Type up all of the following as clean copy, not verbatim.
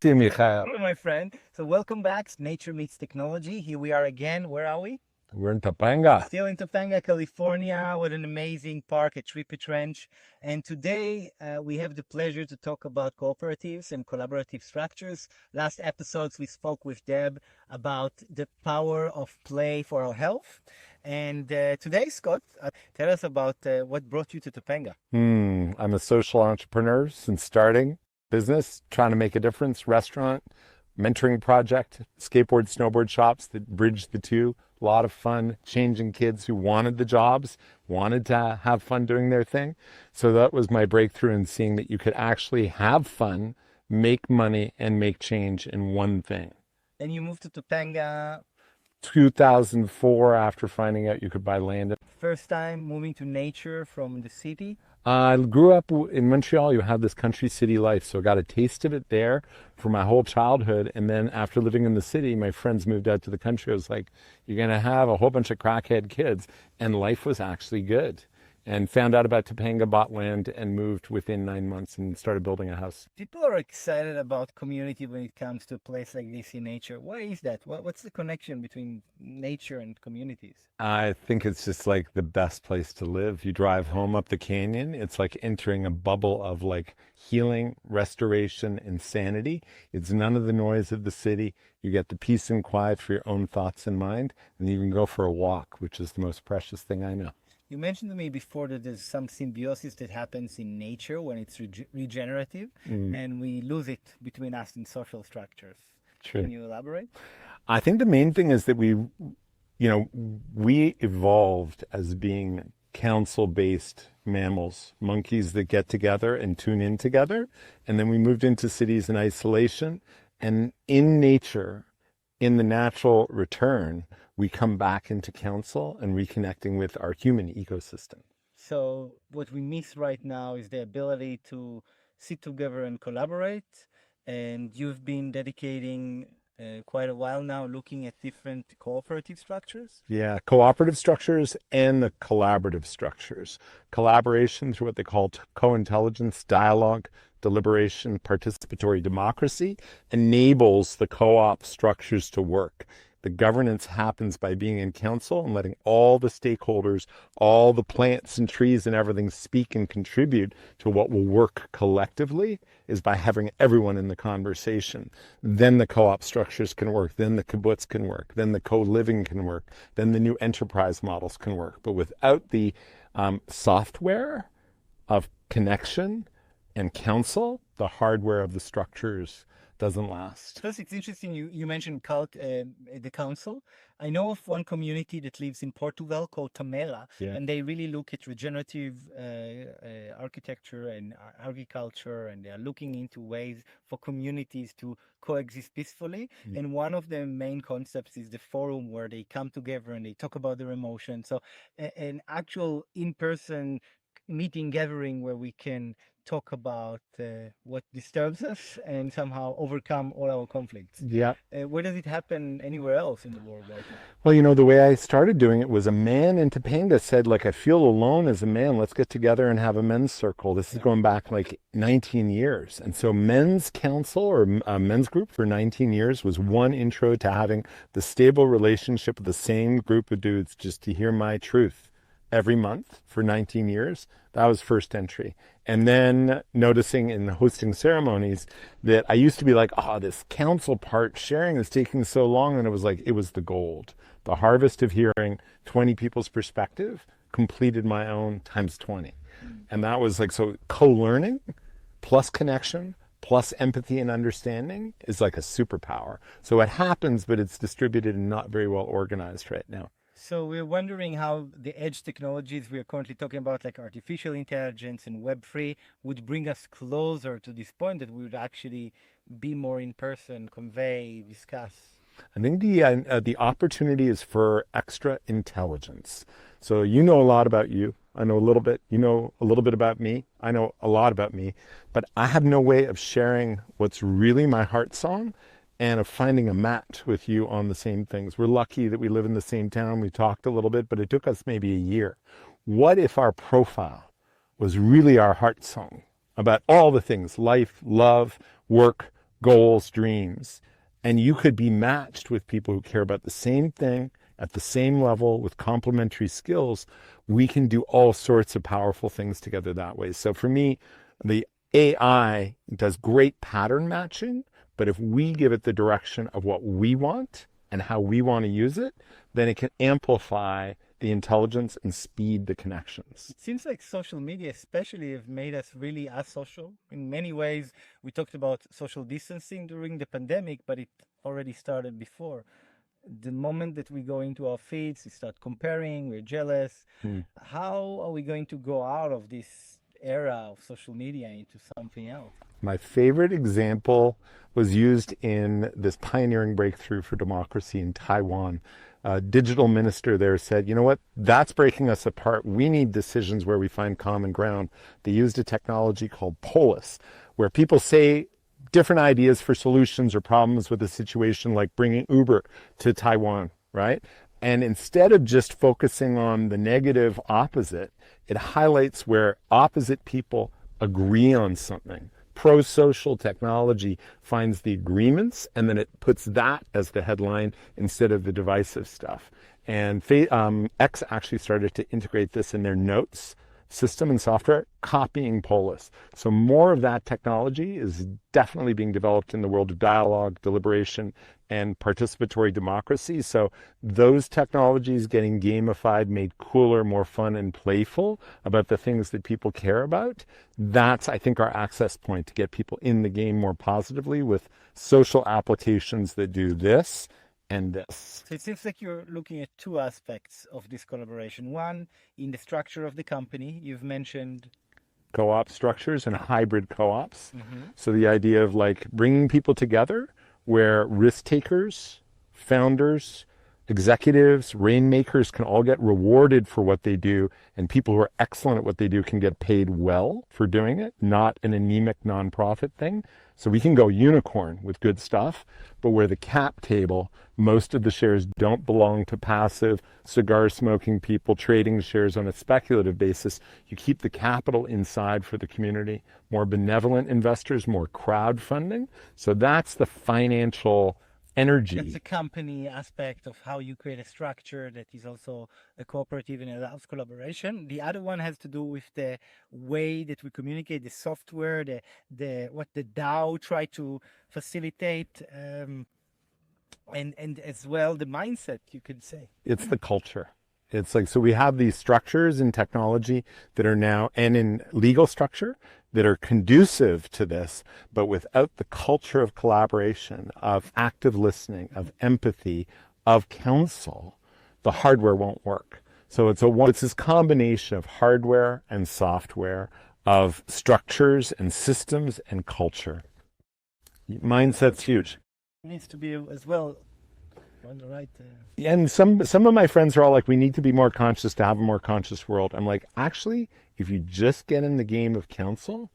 See, Michael. Hello, my friend. So welcome back. Nature Meets Technology. Here we are again. Where are we? We're in Topanga. Still in Topanga, California, with an amazing park at Trippett Ranch. And today we have the pleasure to talk about cooperatives and collaborative structures. Last episodes we spoke with Deb about the power of play for our health. And today, Scott, tell us about what brought you to Topanga. I'm a social entrepreneur since starting business, trying to make a difference, restaurant, mentoring project, skateboard, snowboard shops that bridge the two. A lot of fun changing kids who wanted the jobs, wanted to have fun doing their thing. So that was my breakthrough in seeing that you could actually have fun, make money, and make change in one thing. Then you moved to Topanga. 2004, after finding out you could buy land. First time moving to nature from the city. I grew up in Montreal. You have this country city life, so I got a taste of it there for my whole childhood. And then after living in the city, my friends moved out to the country. I was like, you're going to have a whole bunch of crackhead kids. And life was actually good. And found out about Topanga, bought land, and moved within 9 months and started building a house. People are excited about community when it comes to a place like this in nature. Why is that? What's the connection between nature and communities? I think it's just like the best place to live. You drive home up the canyon, it's like entering a bubble of like healing, restoration, and sanity. It's none of the noise of the city. You get the peace and quiet for your own thoughts and mind, and you can go for a walk, which is the most precious thing I know. You mentioned to me before that there's some symbiosis that happens in nature when it's regenerative, and we lose it between us and social structures. True. Can you elaborate? I think the main thing is that we evolved as being council-based mammals, monkeys that get together and tune in together. And then we moved into cities in isolation. And in nature, in the natural return, we come back into council and reconnecting with our human ecosystem. So what we miss right now is the ability to sit together and collaborate. And you've been dedicating quite a while now looking at different cooperative structures. Yeah, cooperative structures and the collaborative structures. Collaboration through what they call co-intelligence, dialogue, deliberation, participatory democracy enables the co-op structures to work. The governance happens by being in council and letting all the stakeholders, all the plants and trees and everything speak and contribute to what will work collectively is by having everyone in the conversation. Then the co-op structures can work. Then the kibbutz can work. Then the co-living can work. Then the new enterprise models can work. But without the software of connection and council, the hardware of the structures doesn't last. Plus, it's interesting you mentioned the council. I know of one community that lives in Portugal called Tamela, Yeah. and they really look at regenerative architecture and agriculture, and they are looking into ways for communities to coexist peacefully. And one of the main concepts is the forum where they come together and they talk about their emotions. So an actual in-person meeting gathering where we can talk about what disturbs us and somehow overcome all our conflicts. Yeah. Where does it happen anywhere else in the world right now? Well, the way I started doing it was a man in Topanga said, like, I feel alone as a man. Let's get together and have a men's circle. This is going back like 19 years. And so men's council or men's group for 19 years was one intro to having the stable relationship with the same group of dudes just to hear my truth every month for 19 years. That was first entry. And then noticing in hosting ceremonies that I used to be like, this council part sharing is taking so long. And it was like, it was the gold. The harvest of hearing 20 people's perspective completed my own times 20. And that was like, so co-learning plus connection plus empathy and understanding is like a superpower. So it happens, but it's distributed and not very well organized right now. So we're wondering how the edge technologies we are currently talking about, like artificial intelligence and Web3, would bring us closer to this point that we would actually be more in person, convey, discuss. I think the opportunity is for extra intelligence. So you know a lot about you. I know a little bit. You know a little bit about me. I know a lot about me. But I have no way of sharing what's really my heart song and of finding a match with you on the same things. We're lucky that we live in the same town. We talked a little bit, but it took us maybe a year. What if our profile was really our heart song about all the things, life, love, work, goals, dreams. And you could be matched with people who care about the same thing at the same level with complementary skills. We can do all sorts of powerful things together that way. So for me, the AI does great pattern matching, but if we give it the direction of what we want and how we want to use it, then it can amplify the intelligence and speed the connections. It seems like social media, especially, have made us really asocial. In many ways, we talked about social distancing during the pandemic, but it already started before. The moment that we go into our feeds, we start comparing, we're jealous. How are we going to go out of this era of social media into something else? My favorite example was used in this pioneering breakthrough for democracy in Taiwan. A digital minister there said, you know what, that's breaking us apart. We need decisions where we find common ground. They used a technology called Polis, where people say different ideas for solutions or problems with a situation, like bringing Uber to Taiwan, right? And instead of just focusing on the negative opposite, it highlights where opposite people agree on something. Pro-social technology finds the agreements, and then it puts that as the headline instead of the divisive stuff. And X actually started to integrate this in their notes system and software, copying Polis. So more of that technology is definitely being developed in the world of dialogue, deliberation, and participatory democracy. So those technologies getting gamified, made cooler, more fun and playful about the things that people care about. That's, I think, our access point to get people in the game more positively with social applications that do this and this. So it seems like you're looking at two aspects of this collaboration. One, in the structure of the company, you've mentioned Co-op structures and hybrid co-ops. So the idea of like bringing people together where risk takers, founders, executives, rainmakers can all get rewarded for what they do, and people who are excellent at what they do can get paid well for doing it, not an anemic nonprofit thing. So we can go unicorn with good stuff, but where the cap table, most of the shares don't belong to passive cigar smoking people trading shares on a speculative basis. You keep the capital inside for the community, more benevolent investors, more crowdfunding. So that's the financial energy. that's a company aspect of how you create a structure that is also a cooperative and allows collaboration. The other one has to do with the way that we communicate, the software, the what the DAO try to facilitate, and as well the mindset, you could say. It's the culture. It's like, so we have these structures in technology that are now, and in legal structure, that are conducive to this, but without the culture of collaboration, of active listening, of empathy, of counsel, the hardware won't work. So it's this combination of hardware and software, of structures and systems and culture. Mindset's huge. It needs to be as well on the right. And some of my friends are all like, we need to be more conscious to have a more conscious world. I'm like, actually, if you just get in the game of counsel,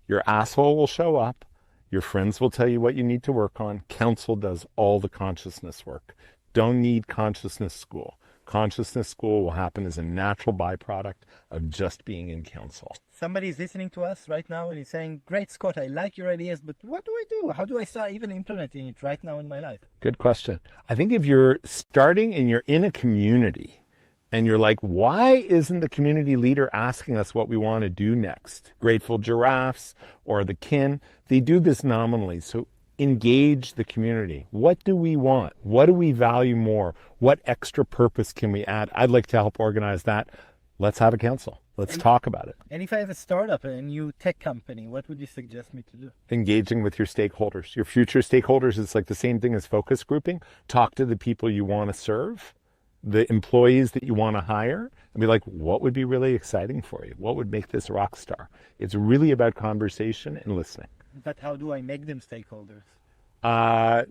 your asshole will show up. Your friends will tell you what you need to work on. Counsel does all the consciousness work. Don't need consciousness school. Consciousness school will happen as a natural byproduct of just being in counsel. Somebody is listening to us right now and he's saying, great, Scott, I like your ideas, but what do I do? How do I start even implementing it right now in my life? Good question. I think if you're starting and you're in a community and you're like, why isn't the community leader asking us what we want to do next? Grateful Giraffes or the Kin, they do this nominally. So engage the community. What do we want? What do we value more? What extra purpose can we add? I'd like to help organize that. Let's have a council. Let's talk about it. And if I have a startup, a new tech company, what would you suggest me to do? Engaging with your stakeholders, your future stakeholders. It's like the same thing as focus grouping. Talk to the people you want to serve, the employees that you want to hire, and be like, what would be really exciting for you? What would make this rock star? It's really about conversation and listening. But how do I make them stakeholders?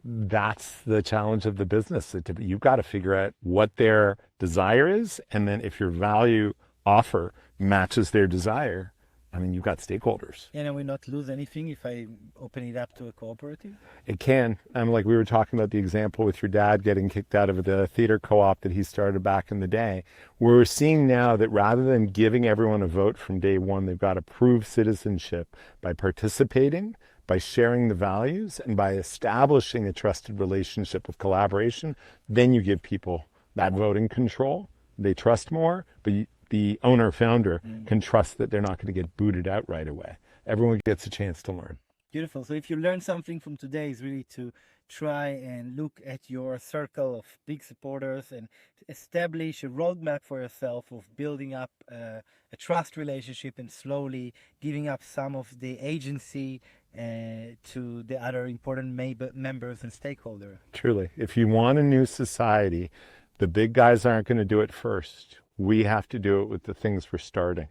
That's the challenge of the business. You've got to figure out what their desire is, and then if your value offer matches their desire, I mean, you've got stakeholders. And I will not lose anything if I open it up to a cooperative? It can. Like we were talking about the example with your dad getting kicked out of the theater co-op that he started back in the day. We're seeing now that rather than giving everyone a vote from day one, they've got to prove citizenship by participating, by sharing the values and by establishing a trusted relationship of collaboration, then you give people that voting control. They trust more, but the owner founder can trust that they're not going to get booted out right away. Everyone gets a chance to learn. Beautiful. So if you learn something from today, is really to try and look at your circle of big supporters and establish a roadmap for yourself of building up a trust relationship and slowly giving up some of the agency to the other important members and stakeholders. Truly. If you want a new society, the big guys aren't going to do it first. We have to do it with the things we're starting.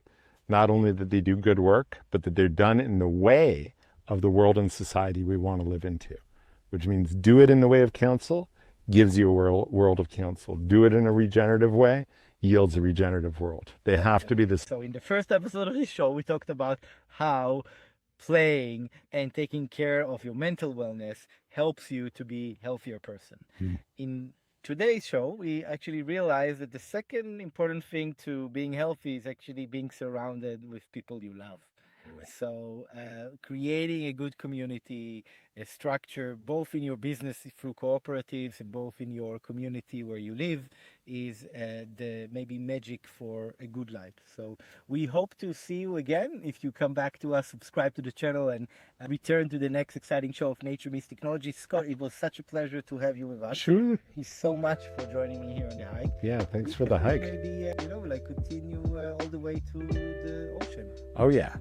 Not only that they do good work, but that they're done in the way of the world and society we want to live into, which means do it in the way of counsel, gives you a world of counsel. Do it in a regenerative way, yields a regenerative world. They have to be this. So in the first episode of this show, we talked about how playing and taking care of your mental wellness helps you to be a healthier person. In today's show, we actually realized that the second important thing to being healthy is actually being surrounded with people you love. So creating a good community, a structure, both in your business through cooperatives and both in your community where you live, is the maybe magic for a good life. So we hope to see you again. If you come back to us, subscribe to the channel and return to the next exciting show of Nature Meets Technology. Scott, it was such a pleasure to have you with us. Sure. Thank you so much for joining me here on the hike. Yeah, thanks for the hike. Maybe, like continue all the way to the ocean. Oh, yeah.